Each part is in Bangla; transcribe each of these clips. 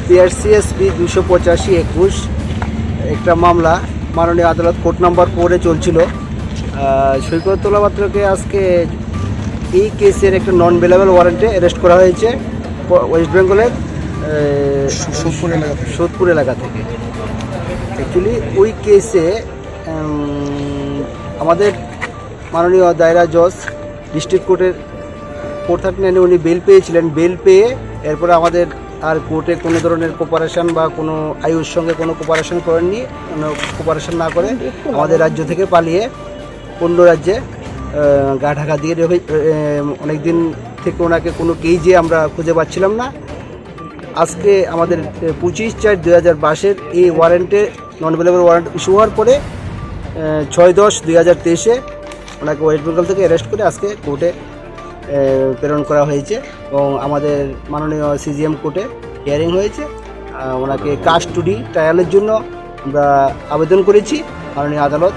PRCSP 285/21 একটা মামলা মাননীয় আদালত কোর্ট নাম্বার 4-এ চলছিল। সৈকত তলাপাত্রকে আজকে এই কেসের একটা নন বেলেবল ওয়ারেন্টে অ্যারেস্ট করা হয়েছে ওয়েস্ট বেঙ্গলের সুদপুর এলাকা থেকে। অ্যাকচুয়ালি ওই কেসে আমাদের মাননীয় দায়রা জজ ডিস্ট্রিক্ট কোর্টের 439 উনি বেল পেয়েছিলেন। বেল পেয়ে এরপরে আমাদের আর কোর্টে কোনো ধরনের কোপারেশন বা কোনো আয়ুর সঙ্গে কোনো কোপারেশন করেননি। কোপারেশন না করে আমাদের রাজ্য থেকে পালিয়ে অন্য রাজ্যে গা ঢাকা দিয়ে অনেক দিন থেকে ওনাকে কোনো কেজে আমরা খুঁজে পাচ্ছিলাম না। আজকে আমাদের 25/4/2022 এই ওয়ারেন্টে নন বেলেবল ওয়ারেন্ট ইস্যু হওয়ার পরে 6/10/2023 ওনাকে ওয়েস্ট বেঙ্গল থেকে অ্যারেস্ট করে আজকে কোর্টে প্রেরণ করা হয়েছে এবং আমাদের মাননীয় CGM কোর্টে হিয়ারিং হয়েছে। ওনাকে কাস্টডি ট্রায়ালের জন্য আমরা আবেদন করেছি মাননীয় আদালত।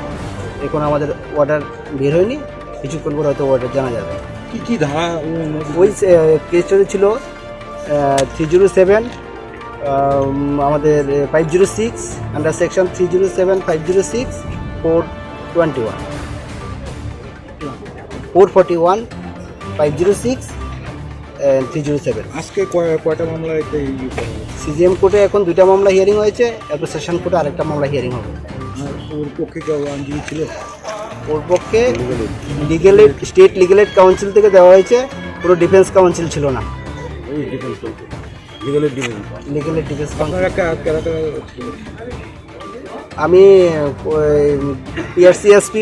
এখন আমাদের অর্ডার বের হয়নি, কিছুক্ষণ পরে হয়তো অর্ডার জানা যাবে। কী ধারা ওই কেসটা ছিল 307 আমাদের 506 আন্ডার সেকশন 307 506 421 441 506 307। আজকে কয়টা মামলা CGM কোর্টে এখন 2টা মামলা হিয়ারিং হয়েছে, এরপর সেশন কোর্টে আরেকটা মামলা হিয়ারিং হবে। ওর পক্ষে কেউ আইনজীবী ছিল? ওর পক্ষে legal aid state legal aid council থেকে দেওয়া হয়েছে, পুরো ডিফেন্স কাউন্সিল ছিল না। Legal aid defence council. আমি PRCSP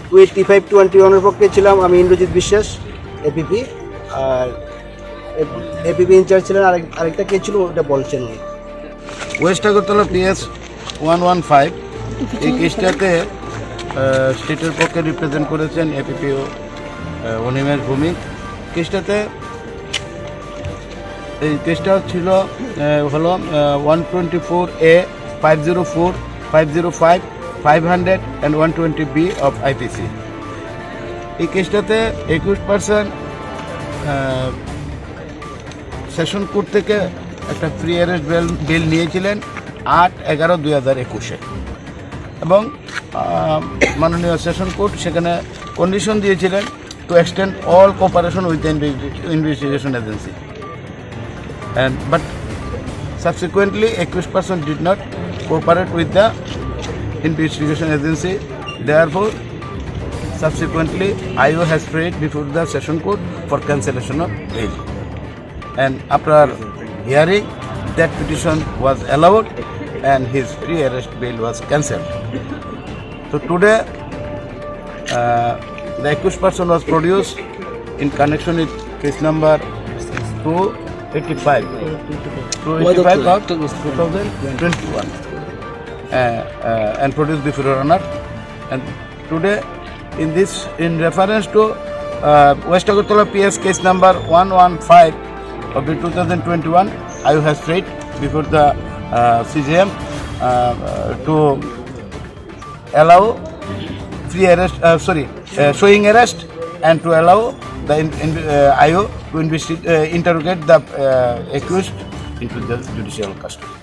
285/21 পক্ষে ছিলাম, আমি ইন্দ্রজিৎ বিশ্বাস APP, আর APP ইনচার্জ ছিলেন আরেকটা কে ছিল ওটা বলছেন উনি। ওয়েস্ট আগরতলা PS 115 এই কেসটাতে স্টেটের পক্ষে রিপ্রেজেন্ট করেছেন APPO অনিমেষ ভৌমিক। কেসটাতে এই কেসটা ছিল হলো 124A 504 505 500 and 120B of IPC। এই কেসটাতে 21% সেশন কোর্ট থেকে একটা ফ্রি অ্যারেস্ট বেল নিয়েছিলেন 8/11/2021 এবং মাননীয় সেশন কোর্ট সেখানে কন্ডিশন দিয়েছিলেন to extend all cooperation with the investigation agency but subsequently accused person did not cooperate with the investigation agency. Therefore, subsequently IO has prayed before the session court for cancellation of bail, and after hearing that petition was allowed and his pre-arrest bail was cancelled. So today the accused person was produced in connection with case number 285 of 2021 and produced before your honor. And today in reference to West Agartala PS case number 115 of the 2021, I has prayed before the CGM to allow free arrest, showing arrest, and to allow the IO to interrogate the accused into the judicial custody.